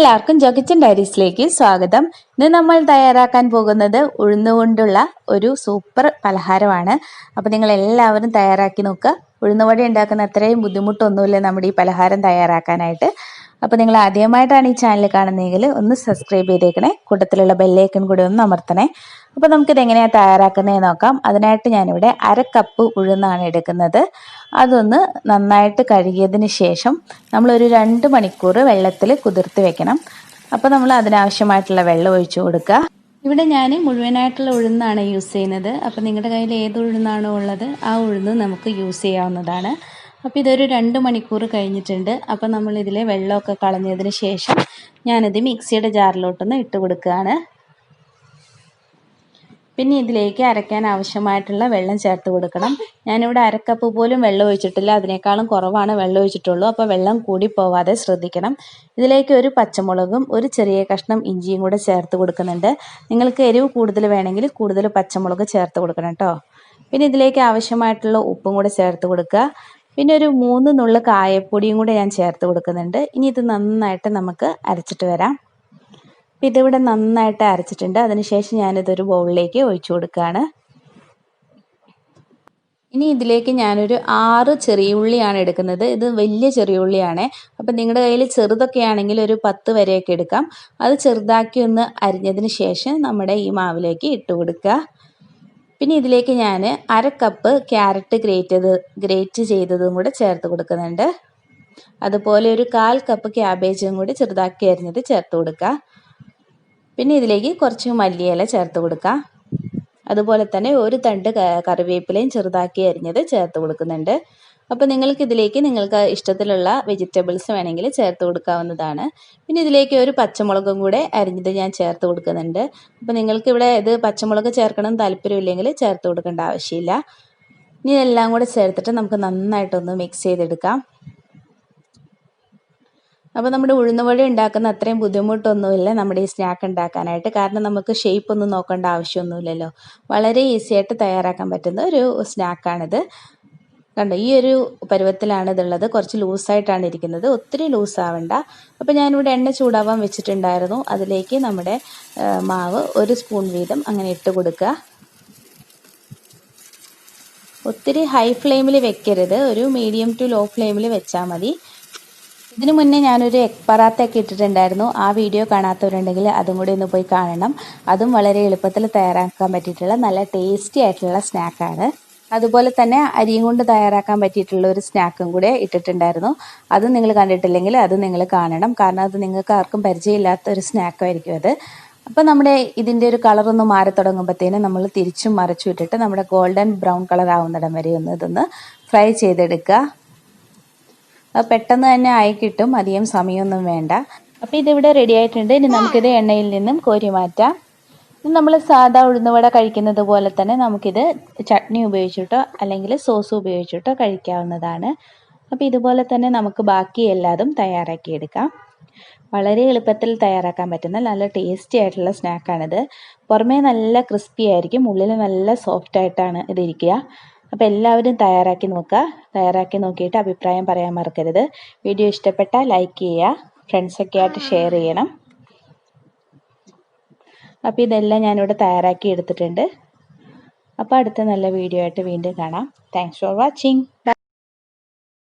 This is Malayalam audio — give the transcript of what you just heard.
എല്ലാവർക്കും ജോക്കിച്ചൻ ഡയറീസിലേക്ക് സ്വാഗതം. ഇന്ന് നമ്മൾ തയ്യാറാക്കാൻ പോകുന്നത് ഉഴുന്നുകൊണ്ടുള്ള ഒരു സൂപ്പർ പലഹാരമാണ്. അപ്പോൾ നിങ്ങൾ എല്ലാവരും തയ്യാറാക്കി നോക്കുക. ഉഴുന്നുവട ഉണ്ടാക്കുന്ന അത്രയും ബുദ്ധിമുട്ടൊന്നുമില്ല നമ്മുടെ ഈ പലഹാരം തയ്യാറാക്കാനായിട്ട്. അപ്പോൾ നിങ്ങൾ ആദ്യമായിട്ടാണ് ഈ ചാനൽ കാണുന്നതെങ്കിൽ ഒന്ന് സബ്സ്ക്രൈബ് ചെയ്തേക്കണേ, കൂട്ടത്തിലുള്ള ബെല്ലൈക്കൺ കൂടി ഒന്ന് അമർത്തണേ. അപ്പോൾ നമുക്കിത് എങ്ങനെയാണ് തയ്യാറാക്കുന്നതെന്ന് നോക്കാം. അതിനായിട്ട് ഞാനിവിടെ 1/2 കപ്പ് ഉഴുന്നാണ് എടുക്കുന്നത്. അതൊന്ന് നന്നായിട്ട് കഴുകിയതിന് ശേഷം നമ്മളൊരു 2 മണിക്കൂർ വെള്ളത്തിൽ കുതിർത്ത് വെക്കണം. അപ്പോൾ നമ്മൾ അതിനാവശ്യമായിട്ടുള്ള വെള്ളം ഒഴിച്ചു കൊടുക്കുക. ഇവിടെ ഞാൻ മുഴുവനായിട്ടുള്ള ഉഴുന്നാണ് യൂസ് ചെയ്യുന്നത്. അപ്പോൾ നിങ്ങളുടെ കയ്യിൽ ഏത് ഉഴുന്നാണോ ഉള്ളത് ആ ഉഴുന്ന് നമുക്ക് യൂസ് ചെയ്യാവുന്നതാണ്. അപ്പോൾ ഇതൊരു 2 മണിക്കൂർ കഴിഞ്ഞിട്ടുണ്ട്. അപ്പോൾ നമ്മളിതിലെ വെള്ളമൊക്കെ കളഞ്ഞതിന് ശേഷം ഞാനിത് മിക്സിയുടെ ജാറിലോട്ടൊന്ന് ഇട്ട് കൊടുക്കുകയാണ്. പിന്നെ ഇതിലേക്ക് അരയ്ക്കാൻ ആവശ്യമായിട്ടുള്ള വെള്ളം ചേർത്ത് കൊടുക്കണം. ഞാനിവിടെ 1/2 കപ്പ് പോലും വെള്ളം ഒഴിച്ചിട്ടില്ല, അതിനേക്കാളും കുറവാണ് വെള്ളം ഒഴിച്ചിട്ടുള്ളൂ. അപ്പോൾ വെള്ളം കൂടി പോവാതെ ശ്രദ്ധിക്കണം. ഇതിലേക്ക് ഒരു പച്ചമുളകും ഒരു ചെറിയ കഷ്ണം ഇഞ്ചിയും കൂടെ ചേർത്ത് കൊടുക്കുന്നുണ്ട്. നിങ്ങൾക്ക് എരിവ് കൂടുതൽ വേണമെങ്കിൽ കൂടുതൽ പച്ചമുളക് ചേർത്ത് കൊടുക്കണം കേട്ടോ. പിന്നെ ഇതിലേക്ക് ആവശ്യമായിട്ടുള്ള ഉപ്പും കൂടെ ചേർത്ത് കൊടുക്കുക. പിന്നെ ഒരു 3 നുള്ള് കായപ്പൊടിയും കൂടെ ഞാൻ ചേർത്ത് കൊടുക്കുന്നുണ്ട്. ഇനി ഇത് നന്നായിട്ട് നമുക്ക് അരച്ചിട്ട് വരാം. ഇതിവിടെ നന്നായിട്ട് അരച്ചിട്ടുണ്ട്. അതിനുശേഷം ഞാനിതൊരു ബൗളിലേക്ക് ഒഴിച്ചു കൊടുക്കുകയാണ്. ഇനി ഇതിലേക്ക് ഞാനൊരു 6 ചെറിയ ഉള്ളിയാണ് എടുക്കുന്നത്. ഇത് വലിയ ചെറിയ ഉള്ളിയാണ്. അപ്പം നിങ്ങളുടെ കയ്യിൽ ചെറുതൊക്കെ ആണെങ്കിൽ ഒരു 10 വരെയൊക്കെ എടുക്കാം. അത് ചെറുതാക്കി ഒന്ന് അരിഞ്ഞതിന് ശേഷം നമ്മുടെ ഈ മാവിലേക്ക് ഇട്ട് കൊടുക്കുക. പിന്നെ ഇതിലേക്ക് ഞാൻ 1/2 കപ്പ് ക്യാരറ്റ് ഗ്രേറ്റ് ചെയ്തതും കൂടെ ചേർത്ത് കൊടുക്കുന്നുണ്ട്. അതുപോലെ ഒരു 1/4 കപ്പ് ക്യാബേജും കൂടി ചെറുതാക്കി അരിഞ്ഞത് ചേർത്ത് കൊടുക്കുക. പിന്നെ ഇതിലേക്ക് കുറച്ച് മല്ലിയില ചേർത്ത് കൊടുക്കുക. അതുപോലെ തന്നെ ഒരു തണ്ട് കറിവേപ്പിലയും ചെറുതാക്കി അരിഞ്ഞത് ചേർത്ത് കൊടുക്കുന്നുണ്ട്. അപ്പോൾ നിങ്ങൾക്ക് ഇഷ്ടത്തിലുള്ള വെജിറ്റബിൾസ് വേണമെങ്കിൽ ചേർത്ത് കൊടുക്കാവുന്നതാണ്. പിന്നെ ഇതിലേക്ക് ഒരു പച്ചമുളകും കൂടെ അരിഞ്ഞത് ഞാൻ ചേർത്ത് കൊടുക്കുന്നുണ്ട്. അപ്പോൾ നിങ്ങൾക്കിവിടെ ഇത് പച്ചമുളക് ചേർക്കണം താല്പര്യമില്ലെങ്കിൽ ചേർത്ത് കൊടുക്കേണ്ട ആവശ്യമില്ല. ഇനി ഇതെല്ലാം കൂടെ ചേർത്തിട്ട് നമുക്ക് നന്നായിട്ടൊന്ന് മിക്സ് ചെയ്തെടുക്കാം. അപ്പോൾ നമ്മുടെ ഉഴുന്നുവട ഉണ്ടാക്കുന്ന അത്രയും ബുദ്ധിമുട്ടൊന്നുമില്ല നമ്മുടെ ഈ സ്നാക്ക് ഉണ്ടാക്കാനായിട്ട്. കാരണം നമുക്ക് ഷേപ്പ് ഒന്നും നോക്കേണ്ട ആവശ്യമൊന്നുമില്ലല്ലോ. വളരെ ഈസി ആയിട്ട് തയ്യാറാക്കാൻ പറ്റുന്ന ഒരു സ്നാക്കാണിത്. കണ്ടോ, ഈ ഒരു പരുവത്തിലാണ് ഇതുള്ളത്. കുറച്ച് ലൂസായിട്ടാണ് ഇരിക്കുന്നത്, ഒത്തിരി ലൂസാവണ്ട. അപ്പോൾ ഞാനിവിടെ എണ്ണ ചൂടാവാൻ വെച്ചിട്ടുണ്ടായിരുന്നു. അതിലേക്ക് നമ്മുടെ മാവ് 1 സ്പൂൺ വീതം അങ്ങനെ ഇട്ട് കൊടുക്കുക. ഒത്തിരി ഹൈ ഫ്ലെയിമിൽ വെക്കരുത്, ഒരു മീഡിയം ടു ലോ ഫ്ലെയിമിൽ വെച്ചാൽ മതി. ഇതിനു മുന്നേ ഞാനൊരു എഗ് പറാത്തയൊക്കെ ഇട്ടിട്ടുണ്ടായിരുന്നു. ആ വീഡിയോ കാണാത്തവരുണ്ടെങ്കിൽ അതും കൂടി ഒന്ന് പോയി കാണണം. അതും വളരെ എളുപ്പത്തിൽ തയ്യാറാക്കാൻ പറ്റിയിട്ടുള്ള നല്ല ടേസ്റ്റി ആയിട്ടുള്ള സ്നാക്കാണ്. അതുപോലെ തന്നെ അരിയും കൊണ്ട് തയ്യാറാക്കാൻ പറ്റിയിട്ടുള്ള ഒരു സ്നാക്കും കൂടെ ഇട്ടിട്ടുണ്ടായിരുന്നു. അത് നിങ്ങൾ കണ്ടിട്ടില്ലെങ്കിൽ അത് നിങ്ങൾ കാണണം. കാരണം അത് നിങ്ങൾക്ക് ആർക്കും പരിചയമില്ലാത്ത ഒരു സ്നാക്കായിരിക്കും അത്. അപ്പോൾ നമ്മുടെ ഇതിൻ്റെ ഒരു കളറൊന്ന് മാറി തുടങ്ങുമ്പോഴത്തേനും നമ്മൾ തിരിച്ചും മറിച്ചും ഇട്ടിട്ട് നമ്മുടെ ഗോൾഡൻ ബ്രൗൺ കളർ ആവുന്നിടം വരെ ഇതൊന്ന് ഫ്രൈ ചെയ്തെടുക്കുക. അത് പെട്ടെന്ന് തന്നെ ആയി കിട്ടും, അധികം സമയമൊന്നും വേണ്ട. അപ്പോൾ ഇതിവിടെ റെഡി ആയിട്ടുണ്ട്. ഇനി നമുക്കിത് എണ്ണയിൽ നിന്നും കോരി മാറ്റാം. ഇത് നമ്മൾ സാധാ ഉഴുന്നുവട കഴിക്കുന്നത് പോലെ തന്നെ നമുക്കിത് ചട്നി ഉപയോഗിച്ചിട്ടോ അല്ലെങ്കിൽ സോസ് ഉപയോഗിച്ചിട്ടോ കഴിക്കാവുന്നതാണ്. അപ്പോൾ ഇതുപോലെ തന്നെ നമുക്ക് ബാക്കി എല്ലാതും തയ്യാറാക്കിയെടുക്കാം. വളരെ എളുപ്പത്തിൽ തയ്യാറാക്കാൻ പറ്റുന്ന നല്ല ടേസ്റ്റി ആയിട്ടുള്ള സ്നാക്കാണിത്. പുറമേ നല്ല ക്രിസ്പി ആയിരിക്കും, ഉള്ളിൽ നല്ല സോഫ്റ്റ് ആയിട്ടാണ് ഇതിരിക്കുക. അപ്പോൾ എല്ലാവരും തയ്യാറാക്കി നോക്കുക. തയ്യാറാക്കി നോക്കിയിട്ട് അഭിപ്രായം പറയാൻ മറക്കരുത്. വീഡിയോ ഇഷ്ടപ്പെട്ടാൽ ലൈക്ക് ചെയ്യുക, ഫ്രണ്ട്സൊക്കെ ആയിട്ട് ഷെയർ ചെയ്യണം. അപ്പോൾ ഇതെല്ലാം ഞാനിവിടെ തയ്യാറാക്കി എടുത്തിട്ടുണ്ട്. അപ്പോൾ അടുത്ത നല്ല വീഡിയോ ആയിട്ട് വീണ്ടും കാണാം. Thanks for watching.